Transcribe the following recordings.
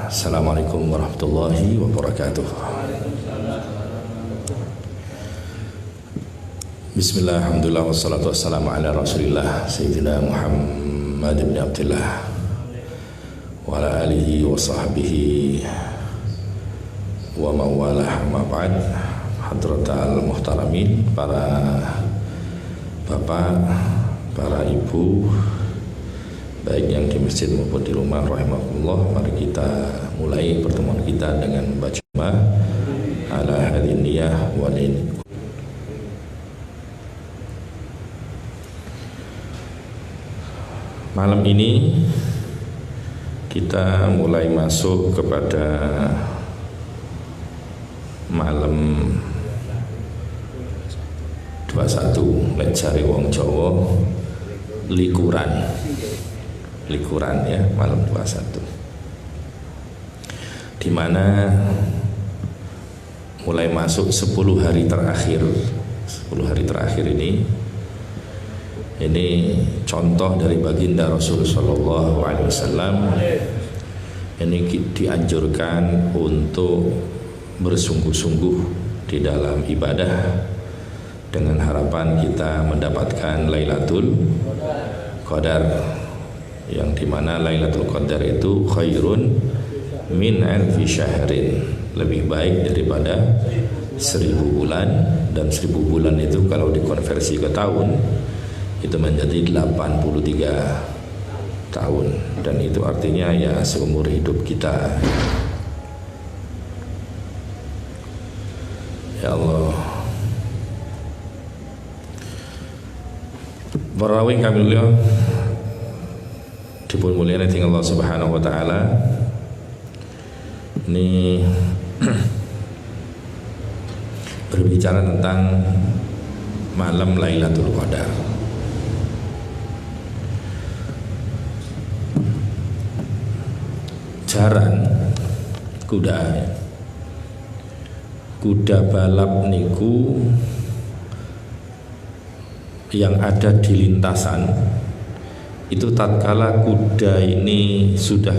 Assalamualaikum warahmatullahi wabarakatuh. Bismillah, alhamdulillah, wassalatu wassalamu ala rasulillah Sayyidina Muhammad ibn Abdullah wa ala alihi wa sahbihi wa mawalah, ma ba'd. Hadratal muhtaramin, para bapak, para ibu, baik yang di masjid maupun di rumah rahimakumullah. Mari kita mulai pertemuan kita dengan membaca ala hadin niyah wa niyah. Malam ini kita mulai masuk kepada malam 21 lek cari wong Jawa likuran ya, malam 21, di mana mulai masuk 10 hari terakhir. 10 hari terakhir ini contoh dari baginda Rasulullah Shallallahu Alaihi Wasallam. Ini dianjurkan untuk bersungguh-sungguh di dalam ibadah dengan harapan kita mendapatkan Lailatul Qadar, yang dimana Lailatul Qadar itu khairun min alfi syahrin, lebih baik daripada 1000 bulan. Dan 1000 bulan itu kalau dikonversi ke tahun itu menjadi 83 tahun, dan itu artinya ya seumur hidup kita. Ya Allah, Barawing kami beliau dipun mulyani dening Allah Subhanahu wa taala. Ini berbicara tentang malam Lailatul Qadar. Jaran kuda balap niku yang ada di lintasan itu, tatkala kuda ini sudah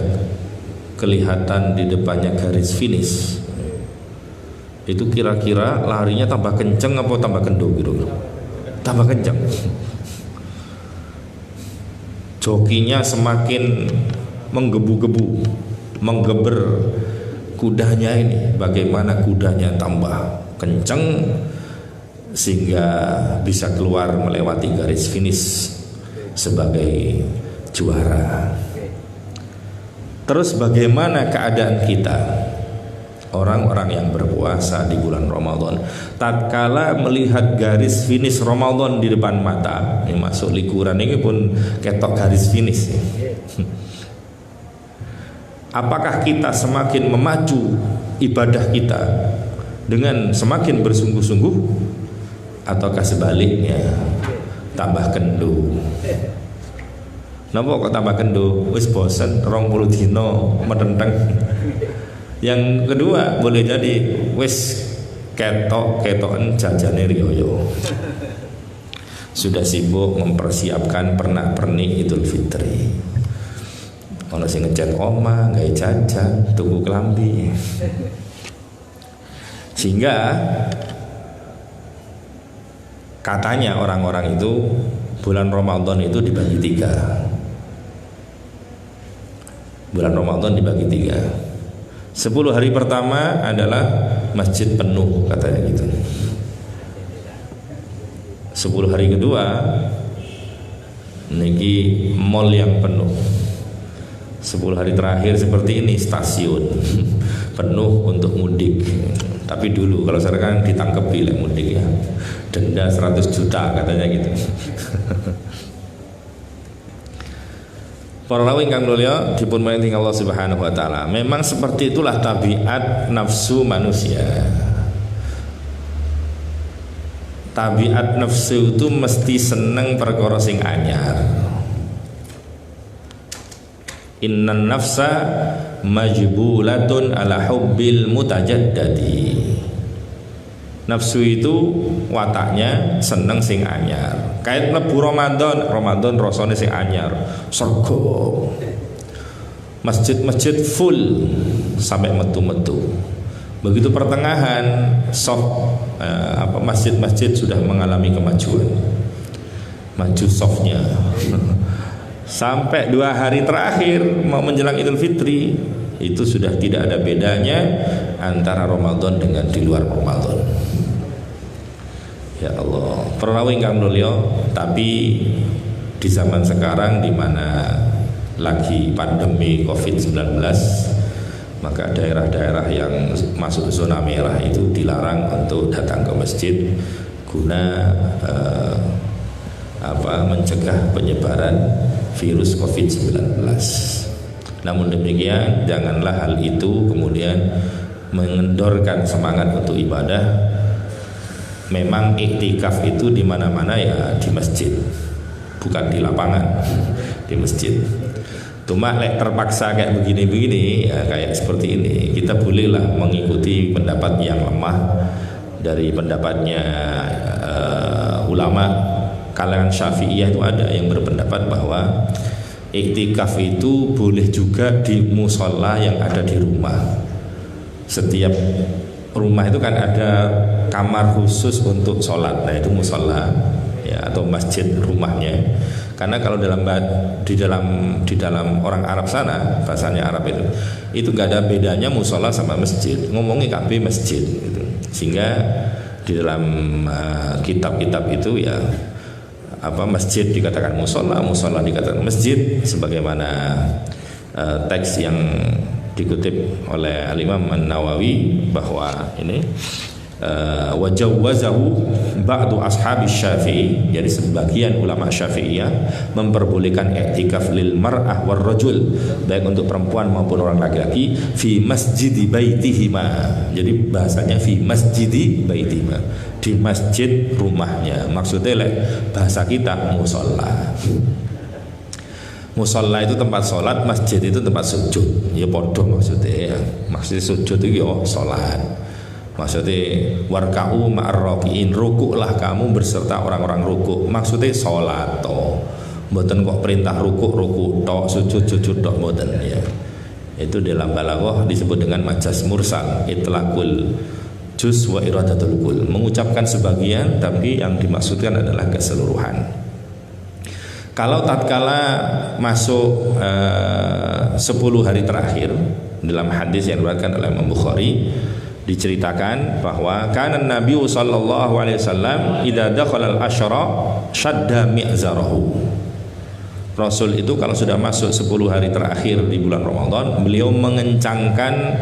kelihatan di depannya garis finish, itu kira-kira larinya tambah kenceng apa tambah kendo gitu? Tambah kenceng. Jokinya semakin menggebu-gebu, menggeber kudanya ini. Bagaimana kudanya tambah kenceng sehingga bisa keluar melewati garis finish sebagai juara. Terus bagaimana keadaan kita, orang-orang yang berpuasa di bulan Ramadan, tatkala melihat garis finish Ramadan di depan mata? Ini masuk likuran ini pun ketok garis finish. Apakah kita semakin memacu ibadah kita dengan semakin bersungguh-sungguh, ataukah sebaliknya tambah kendo? Napa kok tambah kendo? Wis bosen 20 dino medenteng. Yang kedua boleh jadi wis ketokan jajane riyo, sudah sibuk mempersiapkan pernak-pernik Idul Fitri. Ono sing ngecat oma, gawe jajan, tuku klambi. Sehingga katanya orang-orang itu bulan Ramadan itu dibagi 3. Bulan Ramadan dibagi 3. 10 hari pertama adalah masjid penuh, katanya gitu. 10 hari kedua niki mall yang penuh. 10 hari terakhir seperti ini stasiun penuh untuk mudik. Tapi dulu kalau sekarang ditangkep bila mudik ya, denda 100 juta katanya gitu. Para rawing kang mulya dipun maringi Allah Subhanahu wa taala. Memang seperti itulah tabiat nafsu manusia. Tabiat nafsu itu mesti seneng perkara sing anyar. Innan nafsa majbulatun ala hubbil mutajaddadi. Nafsu itu wataknya seneng sing anyar. Kait mlebu Ramadan rasane sing anyar. Surga. Masjid-masjid full sampai metu-metu. Begitu pertengahan masjid-masjid sudah mengalami kemajuan, maju softnya. Sampai 2 hari terakhir mau menjelang Idul Fitri itu sudah tidak ada bedanya antara Ramadan dengan di luar Ramadan. Ya Allah, perawi ingkang mulya, tapi di zaman sekarang di mana lagi pandemi Covid-19, maka daerah-daerah yang masuk zona merah itu dilarang untuk datang ke masjid guna mencegah penyebaran virus Covid-19. Namun demikian, janganlah hal itu kemudian mengendorkan semangat untuk ibadah. Memang iktikaf itu di mana-mana ya di masjid, bukan di lapangan, di masjid. Cuma terpaksa kayak begini-begini ya, kayak seperti ini, kita bolehlah mengikuti pendapat yang lemah dari pendapatnya ulama kalangan Syafi'iyah. Itu ada yang berpendapat bahwa iktikaf itu boleh juga di musola yang ada di rumah. Setiap rumah itu kan ada kamar khusus untuk sholat, nah itu musola ya, atau masjid rumahnya. Karena kalau di dalam orang Arab sana, bahasanya Arab itu nggak ada bedanya musola sama masjid, ngomongnya KB masjid gitu. Sehingga di dalam kitab-kitab itu ya masjid dikatakan musola, musola dikatakan masjid, sebagaimana teks yang dikutip oleh Al-Imam An-Nawawi bahwa ini wajawwazahu ba'du ashabi Syafi'i, jadi sebagian ulama Syafi'iyah memperbolehkan i'tikaf lil mar'ah war rajul, baik untuk perempuan maupun orang laki-laki, fi masjidi baitihima. Jadi bahasanya fi masjidi baitihima, di masjid rumahnya. Maksudnya bahasa kita musola. Musola itu tempat sholat, masjid itu tempat sujud. Ya podo maksudnya. Maksudnya sujud itu ya sholat. Maksudnya warka'u ma'arroki'in, rukuklah kamu berserta orang-orang rukuk. Maksudnya sholat toh, mboten kok perintah rukuk tok, sujud tok, mboten ya. Itu dalam balaghah disebut dengan majas mursal, itlaqul juz wa iradatul kul, mengucapkan sebagian tapi yang dimaksudkan adalah keseluruhan. Kalau tatkala masuk 10 hari terakhir, dalam hadis yang diriwayatkan oleh Imam Bukhari diceritakan bahwa kana Nabi sallallahu alaihi wasallam idza dakhala al-asyra shadda mi'zarahu. Rasul itu kalau sudah masuk 10 hari terakhir di bulan Ramadan, beliau mengencangkan,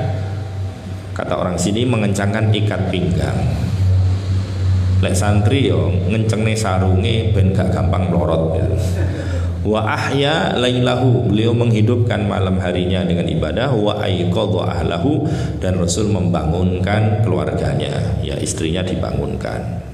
kata orang sini, mengencangkan ikat pinggang. Lek santri yo ngencengne sarunge ben gak gampang melorot gitu. Wa ahya lailahu, beliau menghidupkan malam harinya dengan ibadah. Wa aiqadha ahlahu, dan Rasul membangunkan keluarganya, ya istrinya dibangunkan.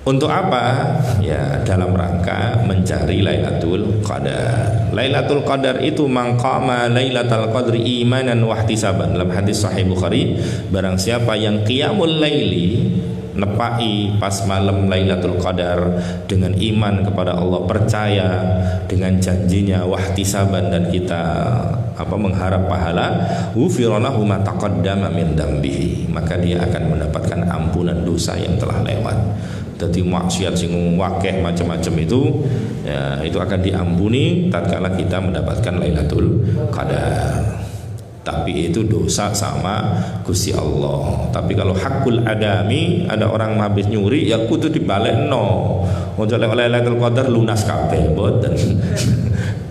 Untuk apa? Ya dalam rangka mencari Lailatul Qadar. Lailatul Qadar itu maqama Lailatul Qadri imanan wa ihtisaban. Dalam hadis Sahih Bukhari, barang siapa yang qiyamul laili, nepai pas malam Lailatul Qadar dengan iman kepada Allah, percaya dengan janjinya, wahtisaban, dan kita mengharap pahala, ghufirallahu ma taqaddama min dambihi, maka dia akan mendapatkan ampunan dosa yang telah lewat. Jadi maksiat sing wakeh macam-macam itu ya, itu akan diampuni tatkala kita mendapatkan Lailatul Qadar. Tapi itu dosa sama Gusti Allah. Tapi kalau hakul adami, ada orang habis nyuri ya kudu dibalekno. Ojo oleh Lailatul Qadar lunas kabeh mboten.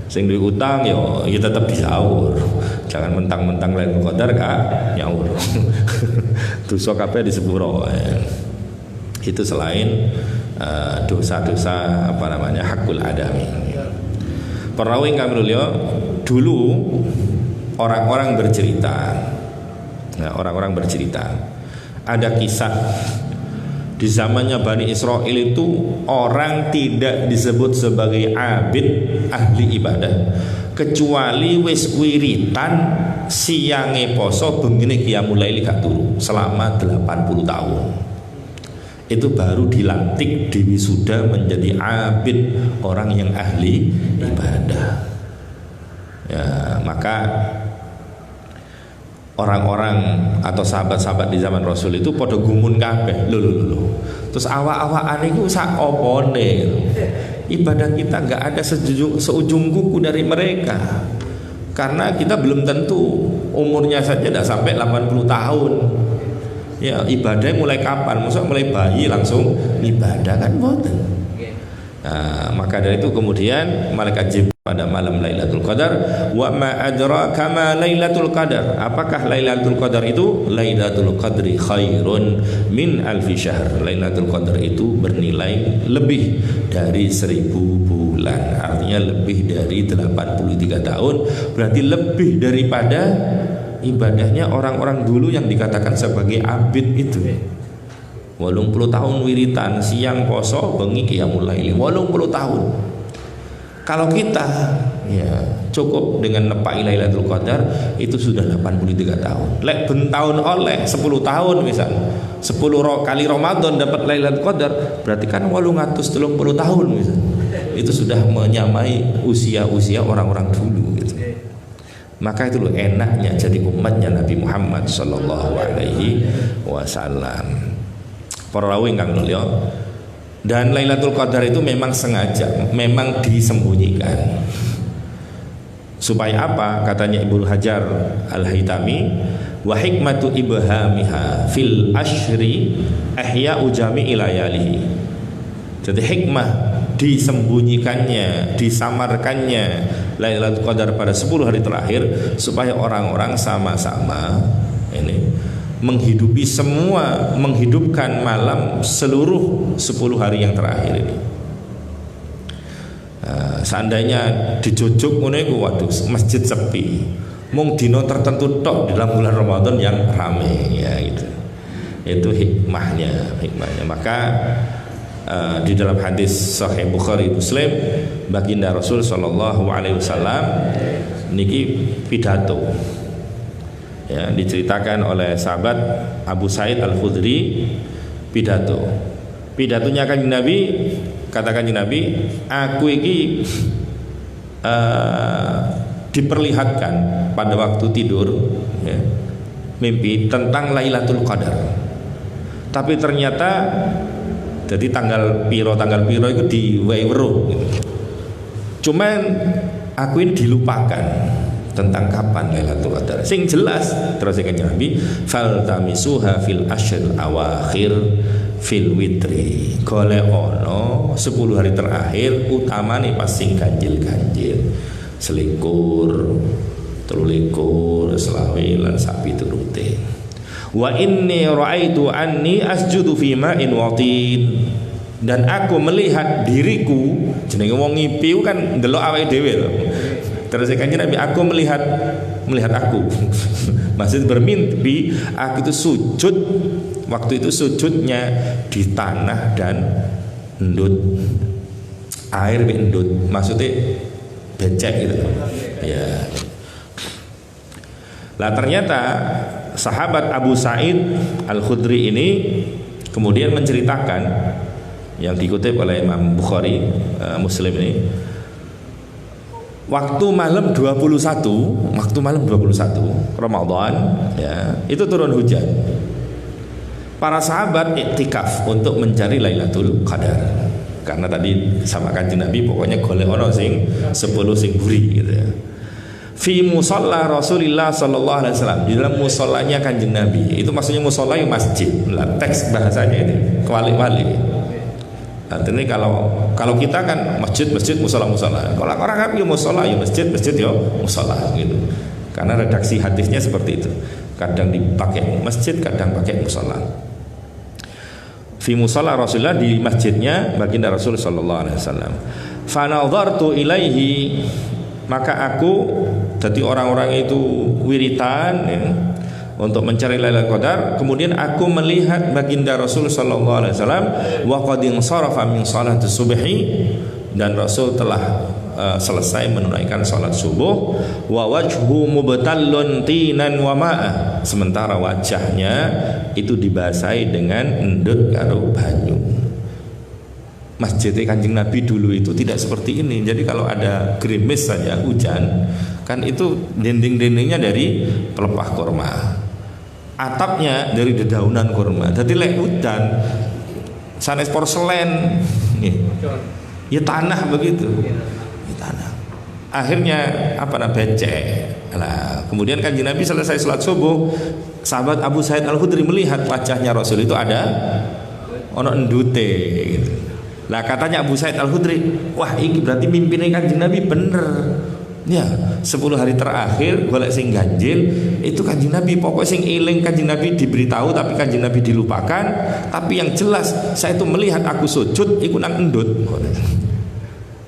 Sing duwe utang ya tetap disaur. Jangan mentang-mentang Lailatul Qadar gak nyaur. Dosa kabeh disepuro. Itu selain dosa-dosa hakul adami. Perawi kami dulu orang-orang bercerita, ada kisah di zamannya Bani Israel itu orang tidak disebut sebagai abid, ahli ibadah, kecuali wis wiritan siange poso bengine qiyamul lail gak turu selama 80 tahun. Itu baru dilantik, diwisuda menjadi abid, orang yang ahli ibadah. Ya, maka orang-orang atau sahabat-sahabat di zaman Rasul itu pada gumun kabeh. Lho. Terus awak-awakan itu sak opone. Ibadah kita nggak ada seujung kuku dari mereka. Karena kita belum tentu umurnya saja tidak sampai 80 tahun. Ya, ibadah mulai kapan? Masa mulai bayi langsung ibadah kan boten. Nah, maka dari itu kemudian malaikat Jibril pada malam Lailatul Qadar, wa ma adraka ma Lailatul Qadar. Apakah Lailatul Qadar itu? Lailatul Qadri khairun min alfi syahr. Lailatul Qadar itu bernilai lebih dari 1000 bulan. Artinya lebih dari 83 tahun, berarti lebih daripada ibadahnya orang-orang dulu yang dikatakan sebagai abid itu. 80 tahun wiritan, siang poso, bengi qiyamul lail. 80 tahun. Kalau kita ya cukup dengan nepai Lailatul Qadar itu sudah 83 tahun. Lek ben tahun oleh 10 tahun misal. 10 kali Ramadan dapat Lailatul Qadar, berarti kan 830 tahun misal. Itu sudah menyamai usia-usia orang-orang dulu gitu. Maka itu loh enaknya jadi umatnya Nabi Muhammad sallallahu alaihi wasallam. Para rawuh ingkang mulya, dan Lailatul Qadar itu memang sengaja, memang disembunyikan. Supaya apa? Katanya Ibnu Hajar Al-Haytami, wa hikmatu ibhamiha fil ashri ihya'u jami'i layalihi. Jadi hikmah disembunyikannya, disamarkannya Lailatul Qadar pada 10 hari terakhir supaya orang-orang sama-sama ini menghidupkan malam seluruh 10 hari yang terakhir ini. Seandainya dijujuk ngono iku, waduh, masjid sepi. Mung dino tertentu tok dalam bulan Ramadan yang ramai ya gitu. Itu hikmahnya. Maka di dalam hadis Sahih Bukhari Muslim, baginda Rasul sallallahu alaihi wasallam niki pidato. Ya, diceritakan oleh sahabat Abu Sa'id Al-Khudri, pidatonya Kanjeng Nabi, kata Kanjeng Nabi, aku ini diperlihatkan pada waktu tidur ya, mimpi tentang Lailatul Qadar, tapi ternyata jadi tanggal piro itu diweruh gitu. Cuman aku ini dilupakan tentang kapan Lailatul Qadar. Sing jelas terus Kanjeng Nabi, faltamisuha fil ashril awakhir fil witri. Golek ono 10 hari terakhir, utamane pas sing ganjil-ganjil. 21, 23, selawe lan sapi turute. Wa inni ra'aitu anni asjudu fi ma'in watin. Dan aku melihat diriku, jenenge wong ngipi kan ndelok awake dhewe lho. Terus Kanjeng Nabi, aku melihat aku. Maksud bermimpi aku itu sujud. Waktu itu sujudnya di tanah dan endut. Air endut. Maksudnya becek gitu. Ya. Lah ternyata sahabat Abu Sa'id Al-Khudri ini kemudian menceritakan yang dikutip oleh Imam Bukhari Muslim ini, waktu malam 21 Ramadan ya, itu turun hujan. Para sahabat iktikaf untuk mencari Lailatul Qadar. Karena tadi sama Kanjeng Nabi pokoknya golek ono sing 10 sing buri gitu ya. Fi musalla Rasulillah sallallahu alaihi wasallam, di dalam musallanya Kanjeng Nabi. Itu maksudnya musalla yang masjid. Lah teks bahasanya ini kewalik-walik. Artinya kalau kita kan masjid musola. Kalau orang Arab ya musola ya masjid ya musola gitu. Karena redaksi hadisnya seperti itu. Kadang dipakai masjid, kadang pakai musola. Fi musola Rasulullah, di masjidnya baginda Rasul sallallahu alaihi wasallam. Fa nadhartu ilaihi, maka aku jadi orang-orang itu wiritan ya, untuk mencari Lailatul Qadar. Kemudian aku melihat baginda Rasul sallallahu alaihi wasallam wa qad insarafa min salati subhi, dan Rasul telah selesai menunaikan salat subuh. Wa wajhu mubtallun tinan wa ma'a, sementara wajahnya itu dibasahi dengan endut karo banyu. Masjid Kanjeng Nabi dulu itu tidak seperti ini. Jadi kalau ada gerimis saja hujan, kan itu dinding-dindingnya dari pelepah kurma, atapnya dari dedaunan kurma. Jadi lek udan sanes porselen, ya tanah begitu, ya tanah. Akhirnya becek. Nah, kemudian Kanjeng Nabi selesai sholat subuh, sahabat Abu Sa'id Al-Khudri melihat wajahnya Rasul itu ada ono endute gitu. Lah katanya Abu Sa'id Al-Khudri, wah ini berarti mimpinnya Kanjeng Nabi bener. Ya, 10 hari terakhir golek sing ganjil itu Kanjeng Nabi, pokoknya sing eling Kanjeng Nabi diberitahu tapi Kanjeng Nabi dilupakan. Tapi yang jelas saya itu melihat aku sujud iku nang endut.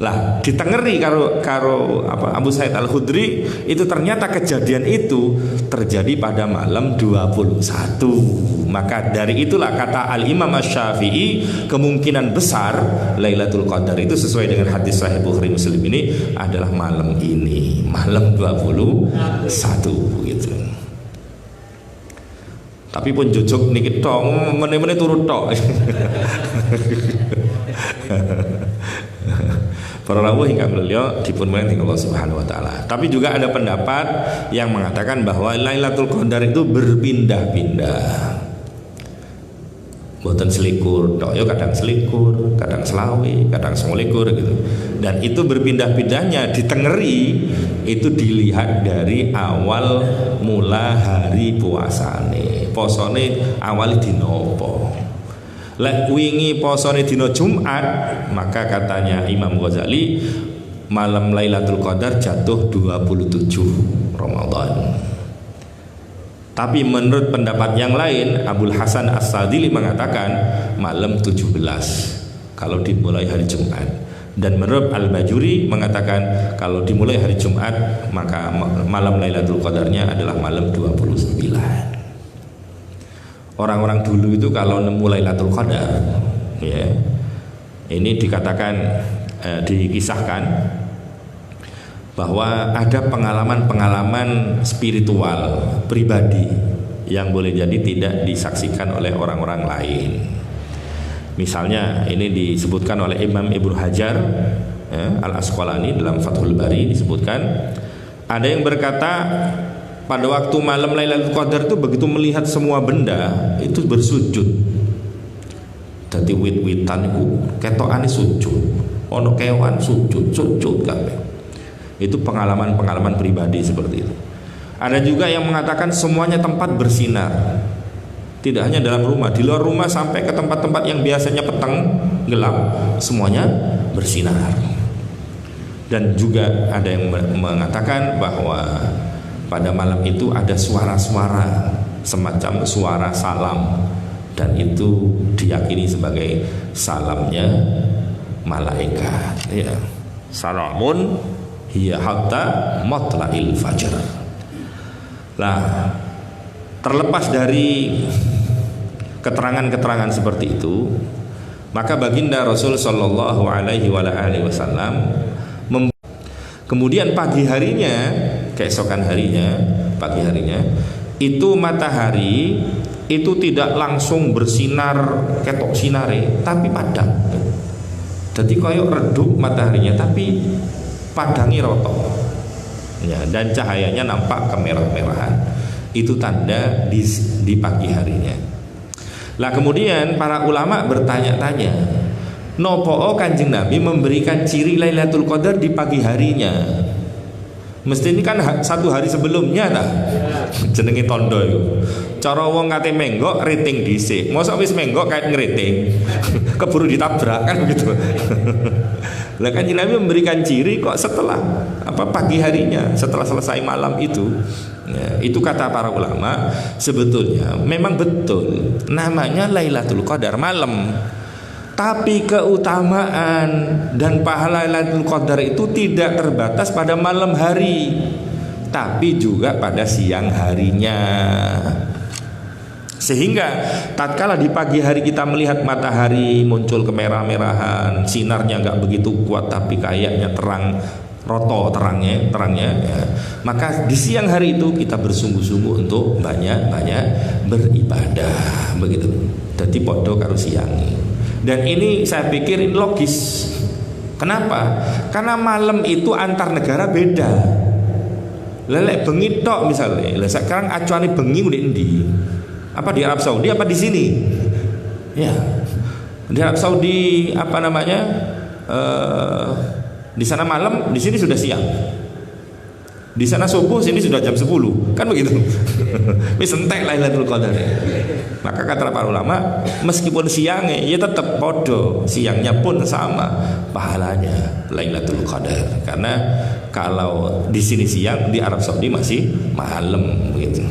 Lah ditengeri karo Abu Sa'id Al-Khudri itu ternyata kejadian itu terjadi pada malam 21. Maka dari itulah kata Al-Imam Asy-Syafi'i, kemungkinan besar Lailatul Qadar itu sesuai dengan hadis Sahih Bukhari Muslim ini adalah malam ini, malam 21 gitu. Tapi pun jujuk niki tok, meneh-meneh turut tok. Para rawuh hingga beliau dipunmuliakan Allah Subhanahu wa taala. Tapi juga ada pendapat yang mengatakan bahwa Lailatul Qadar itu berpindah-pindah. Boten selikur, ya kadang selikur, kadang selawe, kadang 21 gitu. Dan itu berpindah-pindahnya ditengeri itu dilihat dari awal mula hari puasane. Posone awal dino apa? Lek wingi posone dino Jumat, maka katanya Imam Ghazali malam Lailatul Qadar jatuh 27 Ramadan. Tapi menurut pendapat yang lain, Abul Hasan As-Sadili mengatakan malam 17 kalau dimulai hari Jumat. Dan menurut Al-Bajuri mengatakan kalau dimulai hari Jumat maka malam Lailatul Qadarnya adalah malam 29. Orang-orang dulu itu kalau nemu Lailatul Qadar, ya, ini dikatakan dikisahkan bahwa ada pengalaman-pengalaman spiritual pribadi yang boleh jadi tidak disaksikan oleh orang-orang lain. Misalnya ini disebutkan oleh Imam Ibnu Hajar Al-Asqalani dalam Fathul Bari, disebutkan ada yang berkata pada waktu malam Lailatul Qadar itu begitu melihat semua benda itu bersujud. Dadi wit-witan iku ketokane sujud, ono kewan sujud kabeh. Itu pengalaman-pengalaman pribadi seperti itu. Ada juga yang mengatakan semuanya tempat bersinar. Tidak hanya dalam rumah, di luar rumah sampai ke tempat-tempat yang biasanya peteng gelap, semuanya bersinar. Dan juga ada yang mengatakan bahwa pada malam itu ada suara-suara semacam suara salam, dan itu diyakini sebagai salamnya malaikat. Ya. Salamun hiya hatta matla'il fajr. Lah, terlepas dari keterangan-keterangan seperti itu, maka baginda Rasul sallallahu alaihi wasallam kemudian pagi harinya, keesokan harinya, pagi harinya itu matahari itu tidak langsung bersinar ketok sinare, tapi padam. Jadi koyok redup mataharinya, tapi padangi roto. Ya, dan cahayanya nampak kemerah-merahan. Itu tanda di pagi harinya. Lah kemudian para ulama bertanya-tanya, nopo Kanjeng Nabi memberikan ciri Lailatul Qadar di pagi harinya? Mesti ini kan satu hari sebelumnya ta. Jenenge tondo itu. Cara wong kate menggok rating dhisik. Mosok wis menggok kait ngeriting. Keburu ditabrak kan begitu. Lah Kanjeng Nabi memberikan ciri kok setelah pagi harinya, setelah selesai malam itu. Ya, itu kata para ulama sebetulnya memang betul namanya Lailatul Qadar malam. Tapi keutamaan dan pahala Lailatul Qadar itu tidak terbatas pada malam hari, tapi juga pada siang harinya. Sehingga tatkala di pagi hari kita melihat matahari muncul kemerah-merahan, sinarnya nggak begitu kuat tapi kayaknya terang roto terangnya ya. Maka di siang hari itu kita bersungguh-sungguh untuk banyak-banyak beribadah begitu. Jadi podo karo siang. Dan ini saya pikir ini logis. Kenapa? Karena malam itu antar negara beda. Lelek bengi tok misalnya. Lah sekarang acuane bengi udah endi? Apa di Arab Saudi apa di sini? Ya. Di Arab Saudi apa namanya? Di sana malam, di sini sudah siang. Di sana subuh, sini sudah jam 10. Kan begitu. Wis entek Lailatul Qadar. Maka kata para ulama, meskipun siangnya ya tetap podo, siangnya pun sama pahalanya Lailatul Qadar. Karena kalau di sini siang, di Arab Saudi masih malam begitu.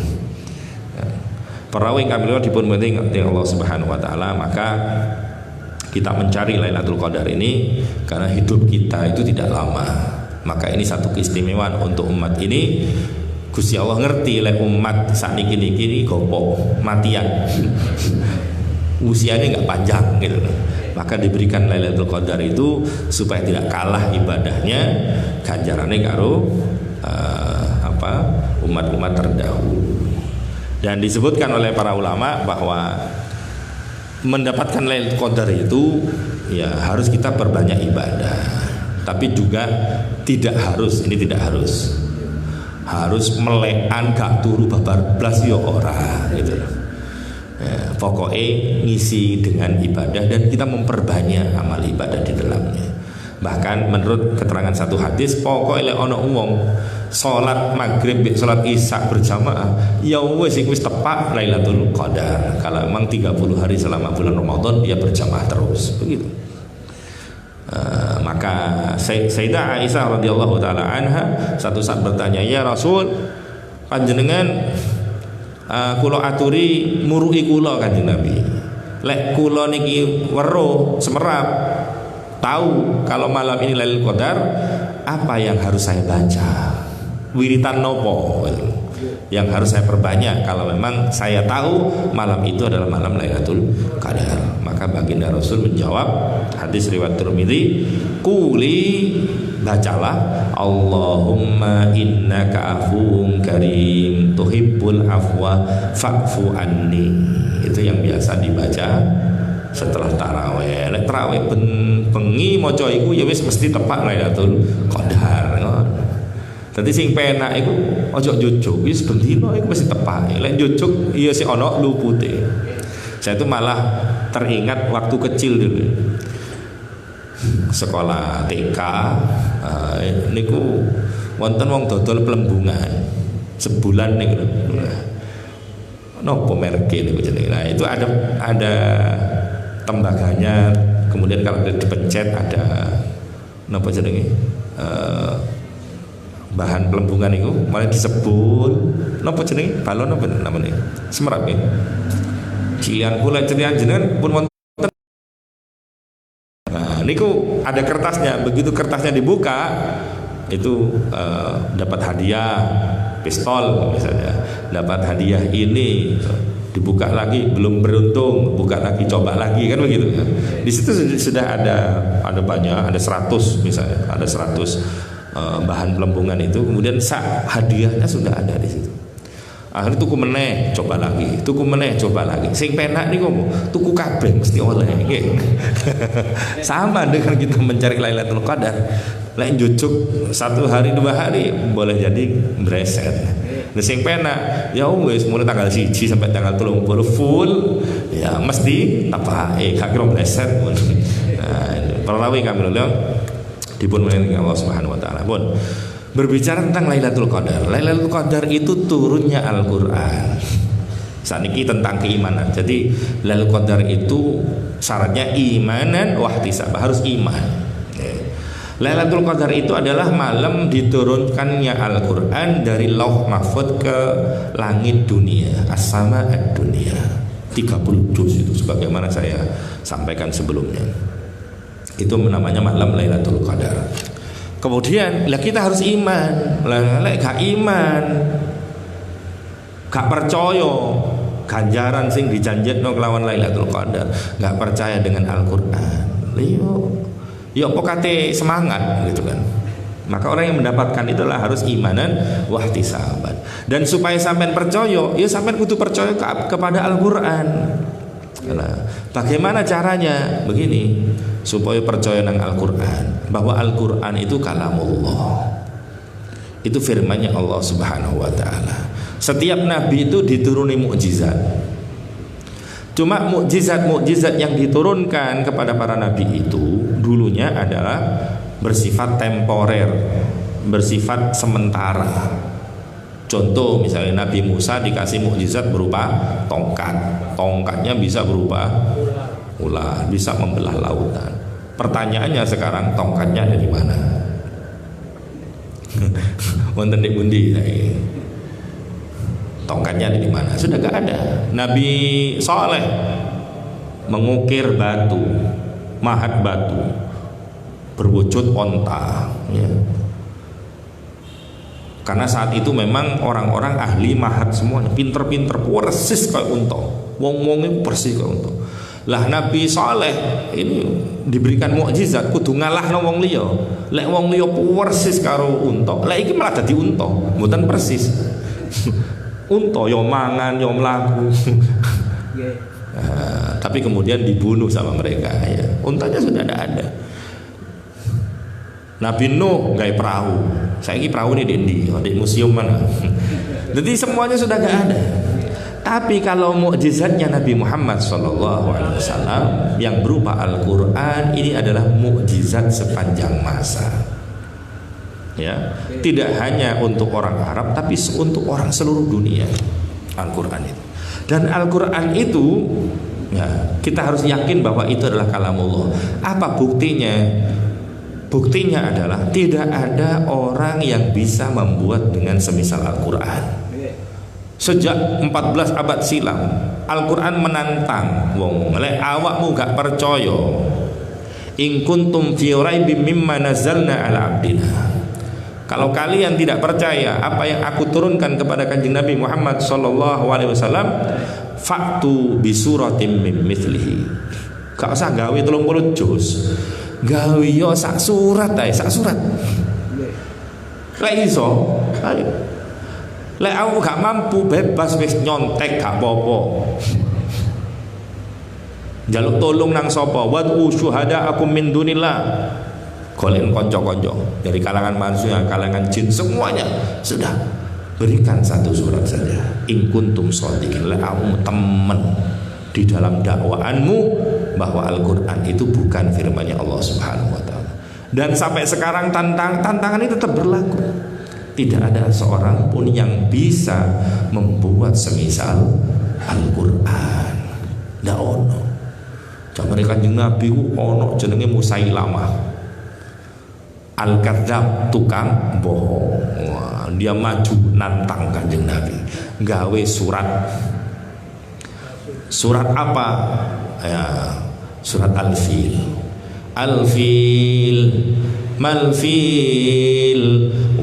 Perawi kami dipun penting Allah Subhanahu wa taala, maka kita mencari Lailatul Qadar ini karena hidup kita itu tidak lama. Maka ini satu keistimewaan untuk umat ini. Gusti Allah ngerti lek umat sakniki niki gopo matian. Usianya nggak panjang gitu. Maka diberikan Lailatul Qadar itu supaya tidak kalah ibadahnya ganjarannya karo umat-umat terdahulu. Dan disebutkan oleh para ulama bahwa mendapatkan Lailatul Qadar itu ya harus kita perbanyak ibadah. Tapi juga tidak harus melekan gak turu babar blas yo ora gitu. Ya, pokoknya ngisi dengan ibadah dan kita memperbanyak amal ibadah di dalamnya. Bahkan menurut keterangan satu hadis, pokoknya ono wong salat maghrib salat isya berjamaah ya wis tepat Lailatul Qadar. Kalau memang 30 hari selama bulan Ramadan dia berjamaah terus begitu. Maka Sayyidah Aisyah radhiyallahu taala anha satu saat bertanya, "Ya Rasul, panjenengan kula aturi muruki kula Kanjeng Nabi. Lek kula niki weruh semerap tahu kalau malam ini Lailatul Qadar, apa yang harus saya baca? Wiritan nopo yang harus saya perbanyak kalau memang saya tahu malam itu adalah malam Lailatul Qadar?" Maka baginda Rasul menjawab, hadis riwayat Tirmidzi, "Quli, bacalah, Allahumma innaka afuwun karim tuhibbul afwa fa'fu anni." Itu yang biasa dibaca setelah tarawih. Lek tarawih bengi maca iku ya wis mesti tepat Lailatul Qadar. Dadi sing penak iku ojo jujuk, wis bendino iku mesti tepak. Lek jujuk iya sik ana lupute. Saya itu malah teringat waktu kecil dulu. Sekolah TK niku wonten wong dodol pelembungan. Sebulan niku. Nopo merke niku jenenge. Nah, itu ada tembaganya, kemudian kalau dipencet ada nopo jenenge? Bahan pelembungan itu malah disebul napa jenenge balon apa namanya semerap ya cilian kula cilian jenengan pun wonten. Nah niku ada kertasnya, begitu kertasnya dibuka itu dapat hadiah pistol misalnya, dapat hadiah ini, dibuka lagi belum beruntung, buka lagi coba lagi kan begitu kan. Di situ sudah ada banyak, ada 100 misalnya, ada 100 bahan pelembungan itu, kemudian hadiahnya sudah ada di situ. Akhirnya tuku meneh coba lagi, tuku meneh coba lagi. Sing penak nih ngomong tuku kabeh mesti oleh. Sama dengan kita mencari Lailatul Qadar. Lek jujuk 1 hari 2 hari boleh jadi breset. Nah sing penak ya wis mulai tanggal 1 sampai tanggal 30 full ya mesti tepake gak kira breset. Nah, perawi kami lho dipun menawi Allah Subhanahu wa taala. Pun berbicara tentang Lailatul Qadar. Lailatul Qadar itu turunnya Al-Qur'an. Saniki tentang keimanan. Jadi Lailatul Qadar itu syaratnya imanan wahtisab, harus iman. Lailatul Qadar itu adalah malam diturunkannya Al-Qur'an dari Lauh Mahfuz ke langit dunia, as-sama ad-dunia. 30 juz itu sebagaimana saya sampaikan sebelumnya. Itu namanya malam Lailatul Qadar. Kemudian lah kita harus iman. Lah lek gak iman, gak percaya ganjaran sing dijanjekno kelawan Lailatul Qadar, gak percaya dengan Al-Qur'an. Yo pokate semangat gitu kan. Maka orang yang mendapatkan itulah harus imanan wahtisaban. Dan supaya sampean percaya, ya sampean kudu percaya kepada Al-Qur'an. Nah, bagaimana caranya? Begini, supaya percaya dengan Al-Qur'an, bahwa Al-Qur'an itu kalamullah. Itu firman-Nya Allah Subhanahu wa taala. Setiap nabi itu dituruni mukjizat. Cuma mukjizat yang diturunkan kepada para nabi itu dulunya adalah bersifat temporer, bersifat sementara. Contoh misalnya Nabi Musa dikasih mukjizat berupa tongkat. Tongkatnya bisa berupa ular, bisa membelah lautan. Pertanyaannya sekarang, tongkatnya ada di mana? Wonten di bundi. Tongkatnya ada di mana? Sudah gak ada. Nabi Saleh mengukir batu, mahat batu berwujud onta, ya. Karena saat itu memang orang-orang ahli mahat semuanya, pinter-pinter, persis kayak unta. Wong-wong itu persis kayak unta. Lah Nabi Saleh ini diberikan mukjizat kudu ngalahno wong liya. Lek wong liya persis karo unta, lek iki malah dadi unta, mboten persis. Unta yo mangan yo mlaku. Tapi kemudian dibunuh sama mereka, ya. Untanya sudah ada. Nabi Nuh gawe perahu. Saiki perahu ini di museum mana? Jadi semuanya sudah gak ada. Tapi kalau mukjizatnya Nabi Muhammad SAW yang berupa Al-Quran, ini adalah mukjizat sepanjang masa. Ya, tidak hanya untuk orang Arab, tapi untuk orang seluruh dunia. Al-Quran itu. Dan Al-Quran itu, ya, kita harus yakin bahwa itu adalah kalamullah. Apa buktinya? Buktinya adalah tidak ada orang yang bisa membuat dengan semisal Al-Quran. Sejak 14 abad silam Al-Quran menantang wong, lek awakmu gak percaya, in kuntum fi raibim mimma nazzalna ala abdina, kalau kalian tidak percaya apa yang aku turunkan kepada kanjeng Nabi Muhammad sallallahu alaihi wasallam, faktu bi suratim mim mithlihi. Gak usah gawe 30 juz, gawe yo sak surat ae, sak surat. Lek iso, ayo. Lek aku gak mampu, bebas wis nyontek gak apa-apa. Jaluk tolong nang sapa? Wad'u syuhada'akum min dunillah. Golek kanca-kanca dari kalangan manusia, kalangan jin, semuanya sudah. Berikan satu surat saja. In kuntum shadiqin, lek aku temen di dalam dakwaanmu bahwa Al-Qur'an itu bukan firman-Nya Allah Subhanahu wa taala. Dan sampai sekarang tantangan itu tetap berlaku. Tidak ada seorang pun yang bisa membuat semisal Al-Quran. Tidak ono. Zaman Kanjeng Nabi ono jenenge Musailamah Al-Kadzab, tukang bohong. Wah, dia maju nantang Kanjeng Nabi. Gawe surat. Surat apa? Ya, surat Al-Fil. Al-Fil, mal-fil,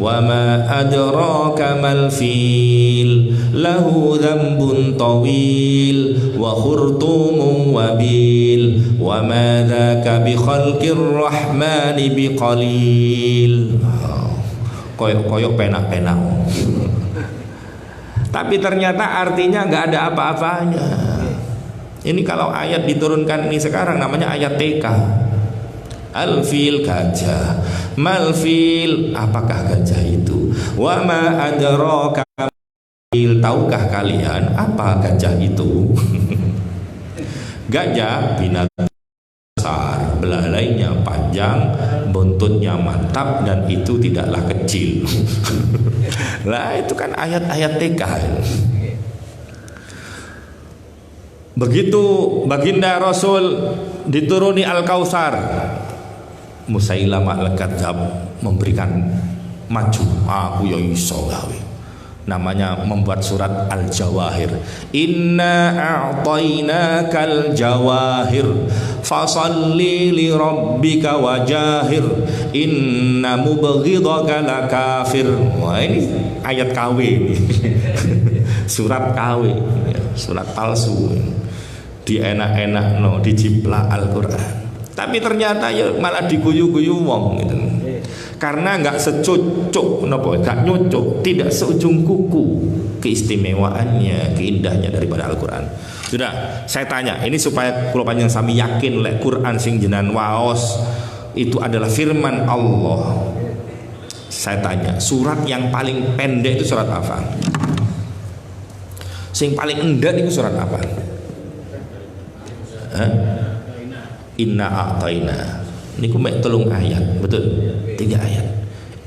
wa ma adraka mal fil, lahu dhanbun tawil wa khurtumun wabil, wa ma dzaka bi khalqir rahmani bi qalil. Koyok penak-penak. Tapi ternyata artinya nggak ada apa-apanya. Ini kalau ayat diturunkan ini sekarang namanya ayat TK. Al-fil, gajah. Mal-fil, apakah gajah itu? Wa ma adraka mal-fil, tahukah kalian apa gajah itu? Gajah binatang besar, belalainya panjang, buntutnya mantap, dan itu tidaklah kecil. Lah itu kan ayat-ayat TK. Begitu baginda Rasul dituruni Al-Kautsar, Musailamah Al-Kadzab memberikan maju, aku ya iso gawe. Namanya membuat surat Al-Jawahir. Inna a'tainakal jawahir fasalli li rabbika wajahir inna mubghidaka lakafir. Wah, ini ayat KW ini. Surat KW, surat palsu. Dienak-enak no, dijiplak Al-Quran. Tapi ternyata ya malah diguyu-guyu wong gitu. Karena nggak secocok, nggak nyocok, tidak seujung kuku keistimewaannya, keindahannya daripada Al-Quran. Sudah, saya tanya, ini supaya kula panjenengan sami yakin lek Quran sing jenengan waos itu adalah firman Allah. Saya tanya, surat yang paling pendek itu surat apa? Sing paling endat itu surat apa? Inna a'tayna. Ini ku mek 3 ayat, betul? 3 ayat.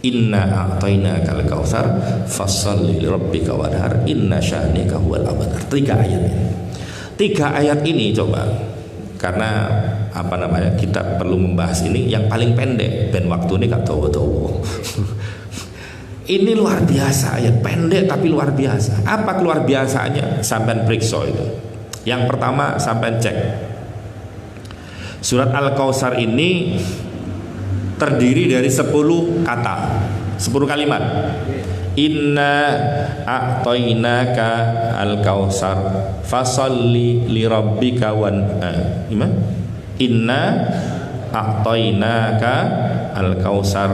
Inna a'tayna kal kautsar fasholli lirabbika wanhar inna syani'aka huwal abtar. 3 ayat ini. 3 ayat ini coba, karena apa namanya, kita perlu membahas ini yang paling pendek ben waktu ini gak tahu-tahu. Ini luar biasa, ayat pendek tapi luar biasa. Apa luar biasanya? Sampai periksa itu. Yang pertama sampai cek. Surat Al-Kautsar ini terdiri dari 10 kata, 10 kalimat. Inna a'tainaka al-kautsar fasholli lirabbika Inna a'tainaka al-kautsar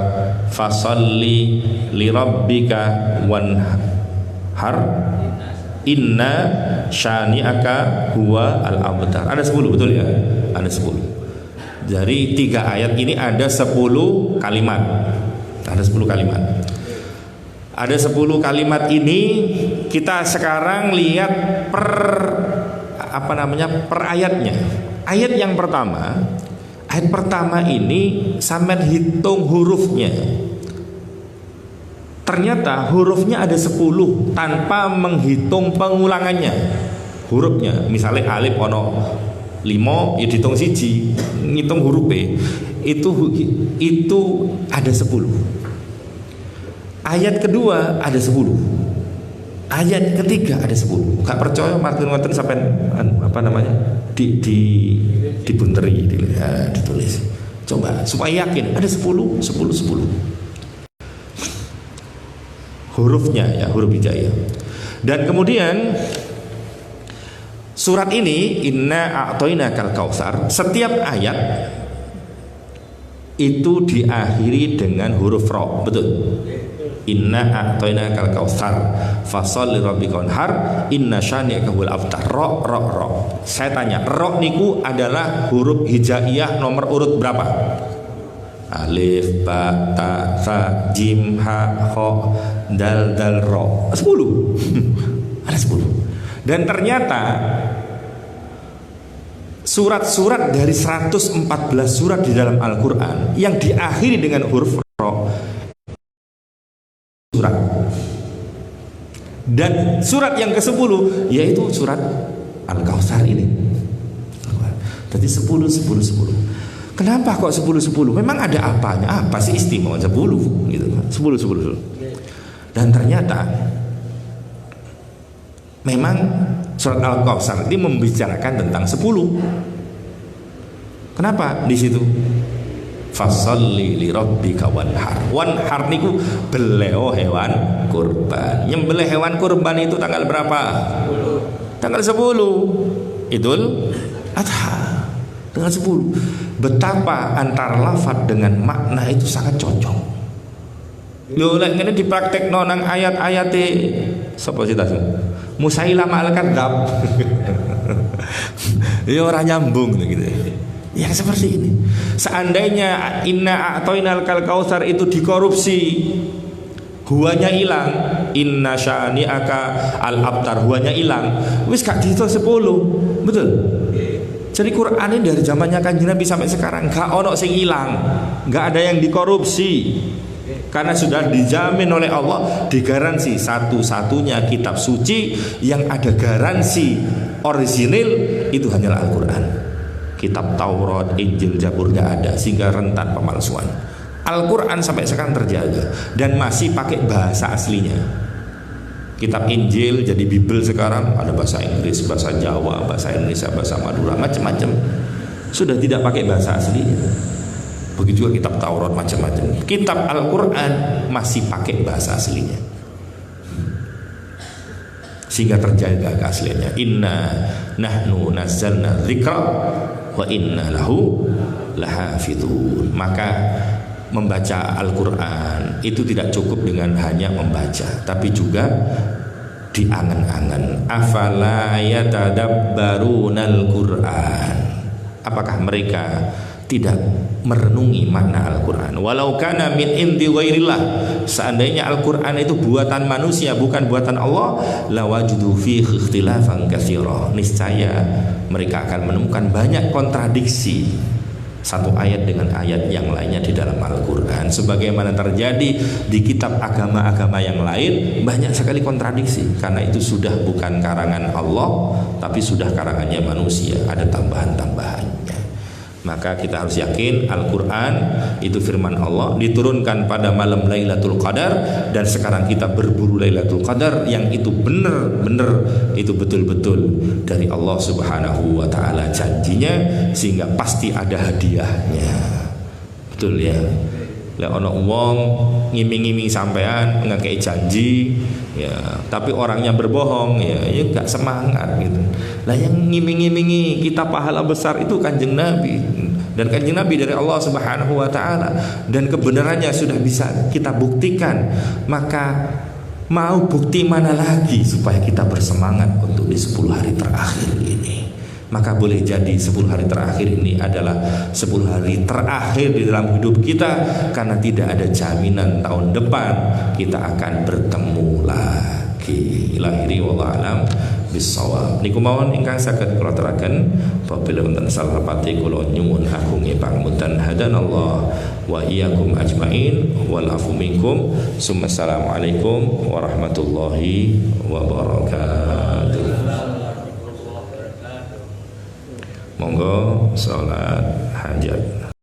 fasholli lirabbika wanhar inna syani'aka huwa al-abtar. Ada 10, betul ya? Ada 10. Dari 3 ayat ini ada 10 kalimat. Ada 10 kalimat. Ada 10 kalimat ini kita sekarang lihat per ayatnya. Ayat yang pertama, ayat pertama ini sampai hitung hurufnya. Ternyata hurufnya ada 10 tanpa menghitung pengulangannya. Hurufnya, misalnya alif ono 5, ya dihitung 1, ngitung huruf B. Itu ada 10. Ayat kedua ada 10. Ayat ketiga ada 10. Gak percaya Martin ngoten sampai dibunteri, ditulis. Coba supaya yakin ada 10. Hurufnya ya, huruf hijaiyah. Dan kemudian surat ini inna a'tainakal kautsar, setiap ayat itu diakhiri dengan huruf ra, betul? Inna a'tainakal kautsar fasholli lirabbika wanhar inna syani'aka huwal abtar. Ra. Saya tanya, ra niku adalah huruf hijaiyah nomor urut berapa? Alif, ba, ta, sa, jim, ha, kha, dal, ra. 10. Ada 10. Dan ternyata surat-surat dari 114 surat di dalam Al-Quran yang diakhiri dengan huruf ra surat. Dan surat yang ke-10 yaitu surat Al-Kautsar ini. Jadi 10. Kenapa kok 10? Memang ada apanya? Apa sih istimewa 10 gitu. 10. Dan ternyata memang surat Al-Kautsar ini membicarakan tentang 10. Kenapa di situ? Fasholli lirabbika wanhar. Wanhar niku beleo hewan kurban. Nyembelih hewan kurban itu tanggal berapa? 10. Tanggal 10. Idul Adha. Tanggal 10. Betapa antara lafaz dengan makna itu sangat cocok. Lho lek ngene dipraktekno nang ayat-ayate sapa sih tas? Musailamah al-kadzab. Ya ora nyambung gitu. Ya seperti ini. Seandainya inna a'tainal kautsar itu dikorupsi, huwanya hilang, inna syani'aka al-abtar, huwanya hilang, wis gak dihitung 10. Betul? Jadi Quran ini dari zamannya Kanjeng Nabi sampai sekarang gak ono sing hilang, gak ada yang dikorupsi. Karena sudah dijamin oleh Allah, digaransi satu-satunya kitab suci yang ada garansi orisinil itu hanyalah Al-Quran. Kitab Taurat, Injil, Zabur gak ada, sehingga rentan pemalsuan. Al-Quran sampai sekarang terjaga dan masih pakai bahasa aslinya. Kitab Injil jadi Bible sekarang ada bahasa Inggris, bahasa Jawa, bahasa Indonesia, bahasa Madura, macam-macam. Sudah tidak pakai bahasa aslinya. Begitu juga kitab Taurat, macam-macam. Kitab Al-Quran masih pakai bahasa aslinya, sehingga terjaga keasliannya. Inna nahnu nazzalna dzikra wa inna lahu lahafidun. Maka membaca Al-Quran itu tidak cukup dengan hanya membaca, tapi juga diangan-angan. Afala yatadabbarunal Quran. Apakah mereka tidak merenungi makna Al-Quran. Walau kana min indi ghairillah, seandainya Al-Quran itu buatan manusia bukan buatan Allah, lawajudu fihi ikhtilafan katsira, niscaya mereka akan menemukan banyak kontradiksi satu ayat dengan ayat yang lainnya di dalam Al-Quran, sebagaimana terjadi di kitab agama-agama yang lain. Banyak sekali kontradiksi karena itu sudah bukan karangan Allah tapi sudah karangannya manusia, ada tambahan-tambahannya. Maka kita harus yakin Al-Quran itu firman Allah, diturunkan pada malam Lailatul Qadar, dan sekarang kita berburu Lailatul Qadar yang itu benar-benar itu betul-betul dari Allah Subhanahu wa taala janjinya, sehingga pasti ada hadiahnya. Betul ya. Lek ono wong ngiming-ngiming sampean ngekei janji ya, tapi orangnya berbohong ya gak semangat gitu. Lah yang ngiming-ngimingi kita pahala besar itu Kanjeng Nabi, dan Kanjeng Nabi dari Allah Subhanahu wa taala, dan kebenarannya sudah bisa kita buktikan. Maka mau bukti mana lagi supaya kita bersemangat untuk di 10 hari terakhir ini? Maka boleh jadi 10 hari terakhir ini adalah 10 hari terakhir di dalam hidup kita, karena tidak ada jaminan tahun depan kita akan bertemu lagi. Ilahiri wallahu alam bisawab. Niku mawon ingkang saged kula teraken, apabila wonten salah pati kula nyuwun agung pangapunten. Hadanallah wa iyyakum ajmain wal afu minkum. Assalamualaikum warahmatullahi wabarakatuh. Monggo salat hajat.